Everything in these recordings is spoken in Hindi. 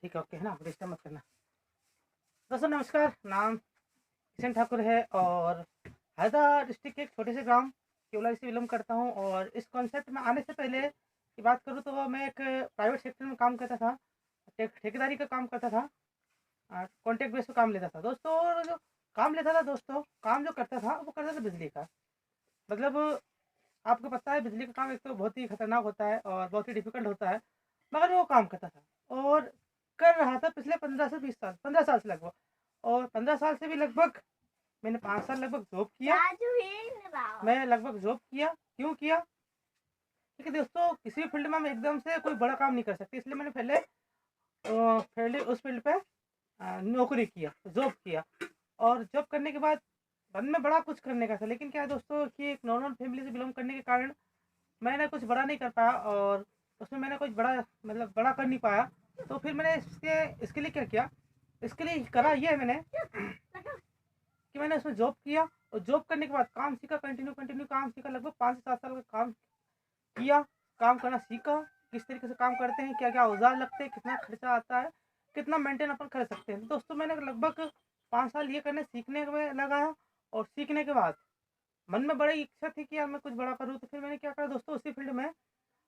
ठीक है, ओके, है ना? डिस्टर्ब मत करना। दोस्तों नमस्कार, नाम किशन ठाकुर है और हरदा डिस्ट्रिक्ट के एक छोटे से ग्राम केवलारी से बिलॉन्ग करता हूँ। और इस कॉन्सेप्ट में आने से पहले की बात करूँ तो मैं एक प्राइवेट सेक्टर में काम करता था। ठेकेदारी का काम करता था। कॉन्ट्रैक्ट बेस पे काम लेता था दोस्तों। और जो काम लेता था दोस्तों, काम जो करता था वो करता था बिजली का। मतलब आपको पता है बिजली का काम एक तो बहुत ही खतरनाक होता है और बहुत ही डिफिकल्ट होता है, मगर वो काम करता था और कर रहा था पिछले 15 से 20 साल, 15 साल से लगभग। और 15 साल से भी लगभग मैंने 5 साल लगभग जॉब किया। मैं लगभग जॉब किया, क्यों किया? क्योंकि दोस्तों किसी भी फील्ड में हम एकदम से कोई बड़ा काम नहीं कर सकते, इसलिए मैंने पहले उस फील्ड पे नौकरी किया, जॉब किया। और जॉब करने के बाद मन में बड़ा कुछ करने का था, लेकिन क्या है दोस्तों कि एक नॉर्मल फैमिली से बिलोंग करने के कारण मैंने कुछ बड़ा नहीं कर पाया और उसमें मैंने कुछ बड़ा मतलब बड़ा कर नहीं पाया। तो फिर मैंने इसके लिए क्या किया, इसके लिए करा ये मैंने कि मैंने उसमें जॉब किया। और जॉब करने के बाद काम सीखा, कंटिन्यू कंटिन्यू काम सीखा, लगभग 5 से 7 साल का काम किया। काम करना सीखा, किस तरीके से काम करते हैं, क्या क्या औजार लगते हैं, कितना खर्चा आता है, कितना मेंटेन अपन कर सकते हैं। तो दोस्तों मैंने लगभग 5 साल ये करने सीखने में लगाया। और सीखने के बाद मन में बड़ी इच्छा थी कि यार मैं कुछ बड़ा करूँ। तो फिर मैंने क्या करा दोस्तों, उसी फील्ड में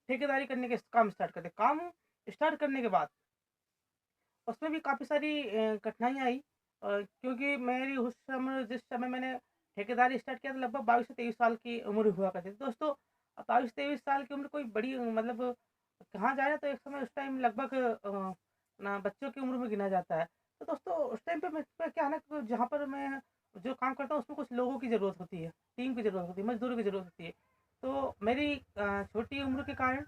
ठेकेदारी करने के काम स्टार्ट कर दिए। काम स्टार्ट करने के बाद उसमें भी काफ़ी सारी कठिनाइयाँ आई। क्योंकि मेरी उस समय जिस समय मैंने ठेकेदारी स्टार्ट किया था लगभग 22 से 23 साल की उम्र हुआ करती थी दोस्तों। अब 22-23 साल की उम्र कोई बड़ी मतलब कहाँ जाए ना, तो एक समय उस टाइम लगभग ना बच्चों की उम्र में गिना जाता है। तो दोस्तों उस टाइम पे मुझ पे क्या है ना कि जहाँ पर मैं जो काम करता हूँ उसमें कुछ लोगों की ज़रूरत होती है, टीम की ज़रूरत होती है, मज़दूरों की ज़रूरत होती है। तो मेरी छोटी उम्र के कारण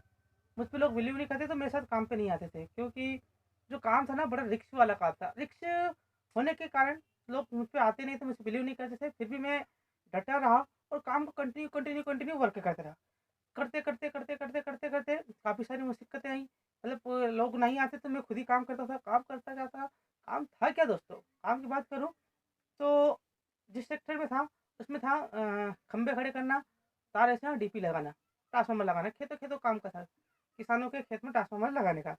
मुझ पे लोग बिलीव नहीं करते, तो मेरे साथ काम पे नहीं आते थे। क्योंकि जो काम था ना बड़ा रिस्क वाला काम था। रिस्क होने के कारण लोग मुझ पे आते नहीं थे, मुझसे बिलीव नहीं करते थे। फिर भी मैं डटा रहा और काम को कंटिन्यू कंटिन्यू कंटिन्यू वर्क करता रहा। करते करते करते करते करते करते काफ़ी सारी मुसीबतें आई। मतलब लोग नहीं आते तो मैं खुद ही काम करता था, काम करता जाता। काम था क्या दोस्तों, काम की बात करूँ तो जिस सेक्टर में था उसमें था खंबे खड़े करना, तार ऐसे डीपी लगाना, ट्रांसफार्मर लगाना, खेतों खेतों काम का था, किसानों के खेत में ट्रांसफार्मर लगाने का।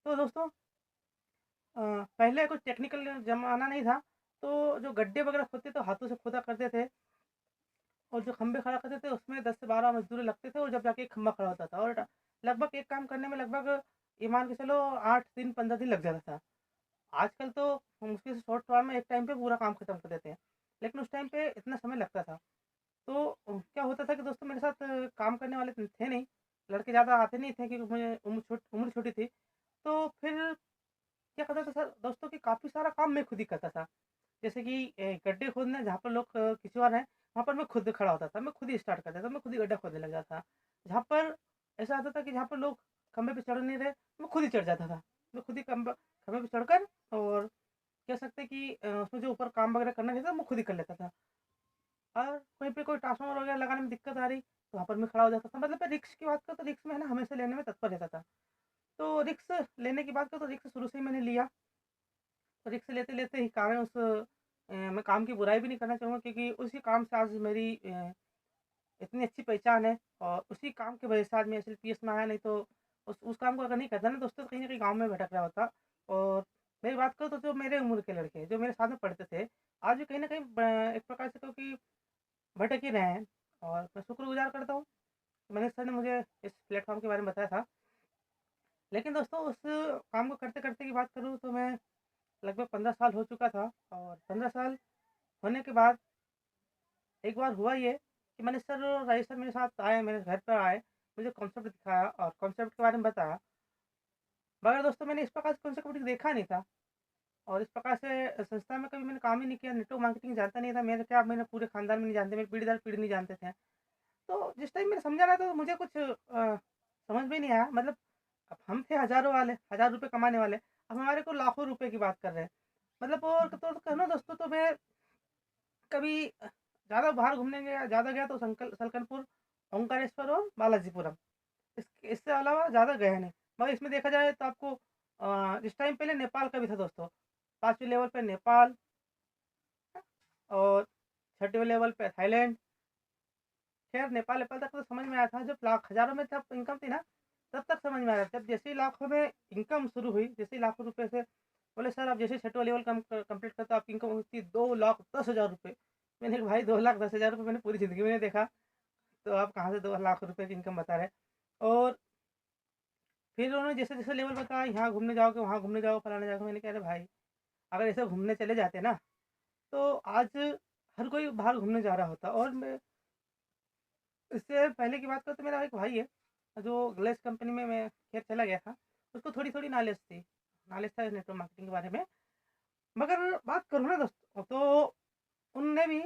तो दोस्तों पहले कुछ टेक्निकल ज़माना नहीं था, तो जो गड्ढे वगैरह खोदते तो हाथों से खोदा करते थे। और जो खंभे खड़ा करते थे उसमें 10 से 12 मज़दूर लगते थे और जब जाके एक खंभा खड़ा होता था। और लगभग एक काम करने में लगभग ये मान के चलो 8 दिन 15 दिन लग जाता था। आजकल तो मुश्किल से शॉर्ट टाइम में एक टाइम पे पूरा काम खत्म कर देते हैं, लेकिन उस टाइम पे इतना समय लगता था। तो क्या होता था कि दोस्तों मेरे साथ काम करने वाले थे नहीं, लड़के ज़्यादा आते नहीं थे क्योंकि मुझे उम्र छोटी थी। तो फिर क्या करता था सर दोस्तों कि काफ़ी सारा काम मैं खुद ही करता था। जैसे कि गड्ढे खोदने जहाँ पर लोग किसी और हैं, वहाँ पर मैं खुद खड़ा होता था, मैं खुद ही स्टार्ट कर देता था, मैं खुद ही गड्ढा खोदने लग जाता था। जहाँ पर ऐसा आता था कि जहाँ पर लोग खंभे पे चढ़ नहीं रहे, मैं खुद ही चढ़ जाता था। मैं खुद ही खंभे पे चढ़कर और कह सकते हैं कि उसमें जो ऊपर काम वगैरह करना रहता था मैं खुद ही कर लेता था। और कहीं पे कोई ट्रांसफार्मर वगैरह लगाने में दिक्कत आ रही तो वहाँ पर मैं खड़ा हो जाता था। मतलब मैं रिस्क की बात करूँ तो रिस्क में है ना हमेशा लेने में तत्पर रहता था। तो रिस्क लेने की बात करूँ तो रिस्क शुरू से ही मैंने लिया। तो रिस्क लेते लेते ही कारण मैं काम की बुराई भी नहीं करना चाहूँगा, क्योंकि उसी काम से आज मेरी इतनी अच्छी पहचान है। और उसी काम की वजह से आज मैं एसएलपीएस में आया, नहीं तो उस काम को अगर नहीं करता ना दोस्तों, तो कहीं न कहीं गाँव में भटक रहा होता। और मेरी बात करूँ तो जो मेरे उम्र के लड़के जो मेरे साथ में पढ़ते थे, आज भी कहीं न कहीं एक प्रकार से कहूँ कि भटक ही रहे हैं। और मैं शुक्रगुज़ार करता हूँ, मनीष सर ने मुझे इस प्लेटफ़ॉर्म के बारे में बताया था। लेकिन दोस्तों उस काम को करते-करते की बात करूँ तो मैं लगभग 15 साल हो चुका था। और 15 साल होने के बाद एक बार हुआ ये कि मनीष सर और राजेश सर मेरे साथ आए, मेरे घर पर आए, मुझे कॉन्सेप्ट दिखाया और कॉन्सेप्ट के बारे में बताया। मगर दोस्तों मैंने इस प्रकार से कॉन्सेप्ट कभी देखा नहीं था और इस प्रकार से संस्था में कभी मैंने काम ही नहीं किया। नेटवर्क मार्केटिंग जानता नहीं था। मेरे पूरे खानदान में नहीं जानते, मेरे पीढ़ी दर पीढ़ी नहीं जानते थे। तो जिस टाइम मैंने समझा ना तो मुझे कुछ समझ में नहीं आया। मतलब अब हम थे हज़ारों वाले, हज़ार रुपए कमाने वाले, अब हमारे को लाखों रुपए की बात कर रहे हैं। मतलब और तो कहूँ दोस्तों तो मैं कभी ज़्यादा बाहर घूमने गया, ज़्यादा गया तो सलकनपुर, ओंकारेश्वर और बालाजीपुरम। इससे अलावा ज़्यादा गया नहीं। मगर इसमें देखा जाए तो आपको इस टाइम पहले नेपाल का भी था दोस्तों। 5वें लेवल पे नेपाल और 6वें लेवल पे थाईलैंड। खैर नेपाल नेपाल तक तो समझ में आया था, जब लाख हज़ारों में था इनकम थी ना, तब तक समझ में आया जब जैसे ही लाखों में इनकम शुरू हुई, जैसे ही लाखों रुपए से बोले सर आप जैसे 6वाँ लेवल कंप्लीट करते हो आपकी इनकम होती है 2,10,000 रुपए। मैंने कहा भाई 2,10,000 रुपए मैंने पूरी ज़िंदगी में नहीं देखा, तो आप कहाँ से 2 लाख रुपए की इनकम बता रहे हैं। और फिर उन्होंने जैसे-जैसे लेवल बताया यहाँ घूमने जाओगे, वहाँ घूमने जाओ, फलाना जगह। मैंने कहा अरे भाई अगर ऐसे घूमने चले जाते ना, तो आज हर कोई बाहर घूमने जा रहा होता। और मैं इससे पहले की बात करूँ तो मेरा एक भाई है, जो ग्लेस कंपनी में मैं खैर चला गया था। उसको थोड़ी-थोड़ी नॉलेज था नेटवर्क मार्केटिंग के बारे में। मगर बात करूँ ना दोस्तों, तो उनने भी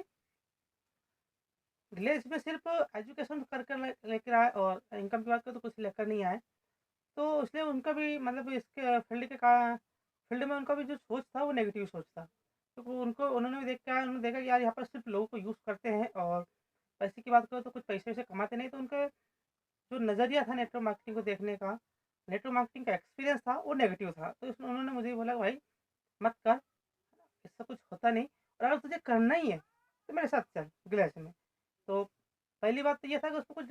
ग्लेस में सिर्फ़ एजुकेशन कर कर लेकर आए और इनकम की बात करूँ तो कुछ लेकर नहीं आए। तो इसलिए उनका भी मतलब इसके फील्ड में उनका भी जो सोच था वो नेगेटिव सोच था। तो वो उनको उन्होंने भी देख के आया, उन्होंने देखा कि यार यहाँ पर सिर्फ़ लोगों को यूज़ करते हैं और पैसे की बात करो तो कुछ पैसे-वैसे कमाते नहीं। तो उनका जो नज़रिया था नेटवर्क मार्केटिंग को देखने का, नेटवर्क मार्केटिंग का एक्सपीरियंस था वो नेगेटिव था। तो इसमें उन्होंने मुझे बोला भाई मत कर, इससे कुछ होता नहीं और अगर तुझे करना ही है तो मेरे साथ चल ग्लेस में। तो पहली बात तो ये था कि उसमें कुछ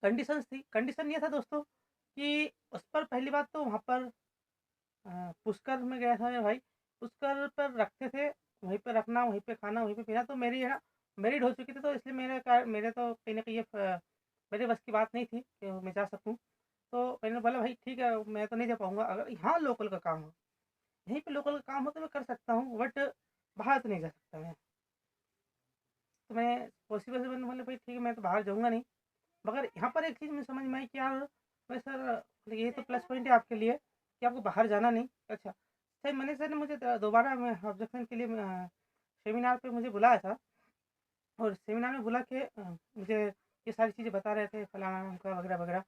कंडीशंस थी। कंडीशन ये था दोस्तों कि उस पर पहली बात तो वहाँ पर पुष्कर में गया था मैं भाई, पुष्कर पर रखते थे, वहीं पे रखना, वहीं पे खाना, वहीं पे पीना। तो मेरी है ना मेरिड हो चुकी थी तो इसलिए मेरे तो कहीं न कहीं ये मेरे बस की बात नहीं थी कि मैं जा सकूँ। तो मैंने बोला भाई ठीक है मैं तो नहीं जा पाऊँगा, अगर यहाँ लोकल का काम हो, यहीं पे लोकल का काम हो तो मैं कर सकता हूँ बट बाहर तो नहीं जा सकता मैं। तो मैं पॉसिबल से मैंने बोला भाई ठीक है मैं तो बाहर जाऊँगा नहीं। मगर यहाँ पर एक चीज़ मुझे समझ में आई कि यार मैं सर ये तो प्लस पॉइंट है आपके लिए कि आपको बाहर जाना नहीं। अच्छा, सर मैंने सर ने मुझे दोबारा मैं ऑब्जेक्शन के लिए सेमिनार पे मुझे बुलाया था और सेमिनार में बोला कि मुझे ये सारी चीज़ें बता रहे थे फलाना ढिमका वगैरह-वगैरह।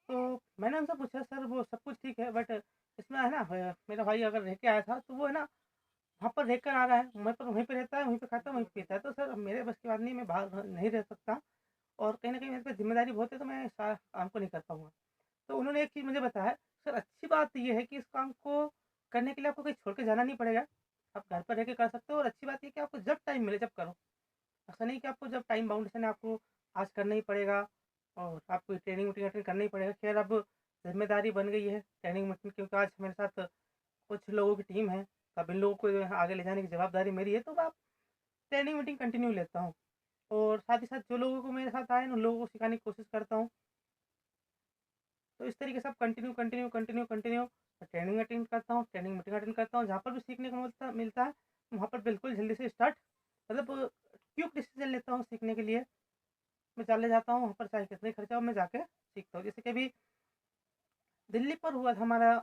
तो मैंने उनसे पूछा सर वो सब कुछ ठीक है बट इसमें है ना मेरा भाई अगर रह के आया था तो वो है ना वहाँ पर रहकर आ रहा है, वहीं पे रहता है, वहीं पे खाता है, वहीं पे पीता है। तो सर मेरे बस की बात नहीं है, मैं बाहर नहीं रह सकता और कहीं न कहीं मेरे पे ज़िम्मेदारी बहुत है तो मैं सारा काम को नहीं कर पाऊँगा। तो उन्होंने एक चीज़ मुझे बताया, सर अच्छी बात ये है कि इस काम को करने के लिए आपको कहीं छोड़ के जाना नहीं पड़ेगा। आप घर पर रह के कर सकते हो और अच्छी बात ये है कि आपको जब टाइम मिले जब करो। ऐसा नहीं कि आपको जब टाइम बाउंडेशन है आपको आज करना ही पड़ेगा और आपको ट्रेनिंग मीटिंग अटेंड करना ही पड़ेगा। खैर अब ज़िम्मेदारी बन गई है ट्रेनिंग मीटिंग क्योंकि आज मेरे साथ कुछ लोगों की टीम है। अब इन लोगों को जो है आगे ले जाने की ज़वाबदारी मेरी है तो मैं ट्रेनिंग मीटिंग कंटिन्यू लेता हूँ। और साथ ही साथ जो लोगों को मेरे साथ आए ना उन लोगों को सिखाने की कोशिश करता हूँ। तो इस तरीके से अब कंटिन्यू ट्रेनिंग अटेंड करता हूँ, ट्रेनिंग मीटिंग अटेंड करता हूँ, जहाँ पर भी सीखने को मिलता है, वहाँ पर बिल्कुल जल्दी से स्टार्ट मतलब क्विक डिसीज़न लेता हूँ सीखने के लिए। मैं चले जाता हूँ, वहाँ पर चाहे कितना ही खर्चा हो, मैं जाके सीखता हूँ। जैसे कि अभी दिल्ली पर हुआ था हमारा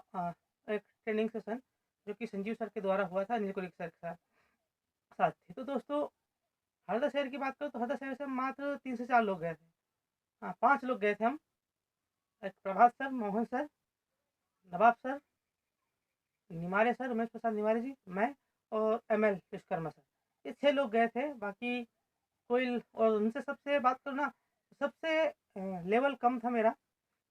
एक ट्रेनिंग सेशन, जो कि संजीव सर के द्वारा हुआ था, अनिल कोलिक सर के साथ साथ थे। तो दोस्तों, हरदा शहर की बात करूँ तो हरदा शहर से मात्र 3 से 4 लोग गए थे। हाँ, 5 लोग गए थे हम। एक प्रभात सर, मोहन सर, नवाब सर, निमारे सर, उमेश प्रसाद निमारे जी, मैं और एमएल विश्वकर्मा सर। ये 6 लोग गए थे, बाकी कोई और उनसे सबसे बात करूँ ना, सबसे लेवल कम था मेरा।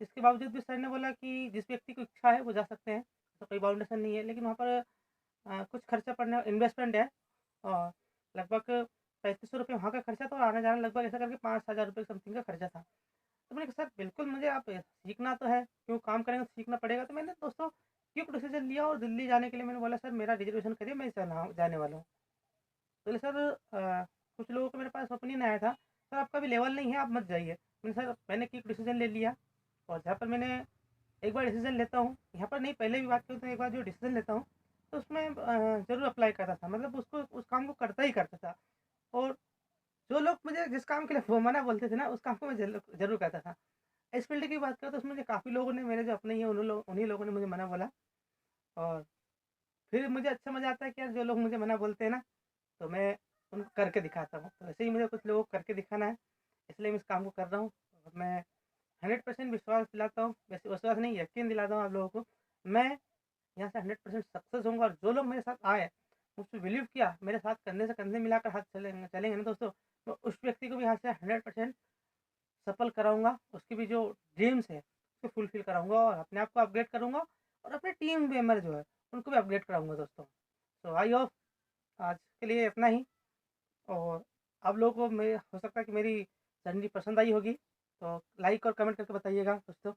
इसके बावजूद भी सर ने बोला कि जिस व्यक्ति को इच्छा है वो जा सकते हैं, तो कोई बाउंडेशन नहीं है। लेकिन वहाँ पर कुछ खर्चा पड़ने इन्वेस्टमेंट है और लगभग ₹3500 वहाँ का खर्चा था और आना-जाना लगभग ऐसा करके ₹5000 समथिंग का खर्चा था। तो मैंने कहा सर बिल्कुल मुझे आप सीखना तो है, क्यों काम करेंगे तो सीखना पड़ेगा। तो मैंने दोस्तों क्विक डिसीज़न लिया और दिल्ली जाने के लिए मैंने बोला सर मेरा रिज़र्वेशन करिए मैं जाने वाला हूँ। बोले सर कुछ लोगों का मेरे पास ओपिनियन आया था, सर आपका अभी लेवल नहीं है आप मत जाइए। मैंने सर मैंने क्विक डिसीज़न ले लिया और जहाँ पर मैंने एक बार डिसीज़न लेता हूँ, यहाँ पर नहीं पहले भी बात करूँ तो एक बार जो डिसीज़न लेता हूँ, तो उसमें ज़रूर अप्लाई करता था। मतलब उसको उस काम को करता ही करता था और जो लोग मुझे जिस काम के लिए वो मना बोलते थे ना, उस काम को मैं ज़रूर करता था। इस फ़ील्ड की बात करूँ तो उसमें मुझे काफ़ी लोगों ने मेरे जो अपने ही हैं उन्हीं लोगों ने मुझे मना बोला और फिर मुझे अच्छा मज़ा आता है कि यार जो लोग मुझे मना बोलते हैं ना, तो मैं उनको करके दिखाता हूँ। तो ऐसे ही मुझे कुछ लोगों को करके दिखाना है, इसलिए मैं इस काम को कर रहा हूँ और मैं 100% विश्वास दिलाता हूँ, वैसे विश्वास नहीं यकीन दिलाता हूँ आप लोगों को। मैं यहाँ से 100% सक्सेस होऊँगा और जो लोग मेरे साथ आए, मुझ पे बिलीव किया, मेरे साथ कंधे से कंधे मिलाकर हाथ चलेंगे चलेंगे ना दोस्तों, तो उस व्यक्ति को भी यहाँ से 100% सफल कराऊँगा, उसकी भी जो ड्रीम्स है, उसको फुलफ़िल कराऊँगा और अपने आप को अपग्रेड करूँगा और अपने टीम मेंबर जो है, उनको भी अपग्रेड कराऊँगा दोस्तों। तो आई होप आज के लिए इतना ही और आप लोगों को मैं हो सकता है कि मेरी जर्नी पसंद आई होगी। तो लाइक और कमेंट करके बताइएगा दोस्तों।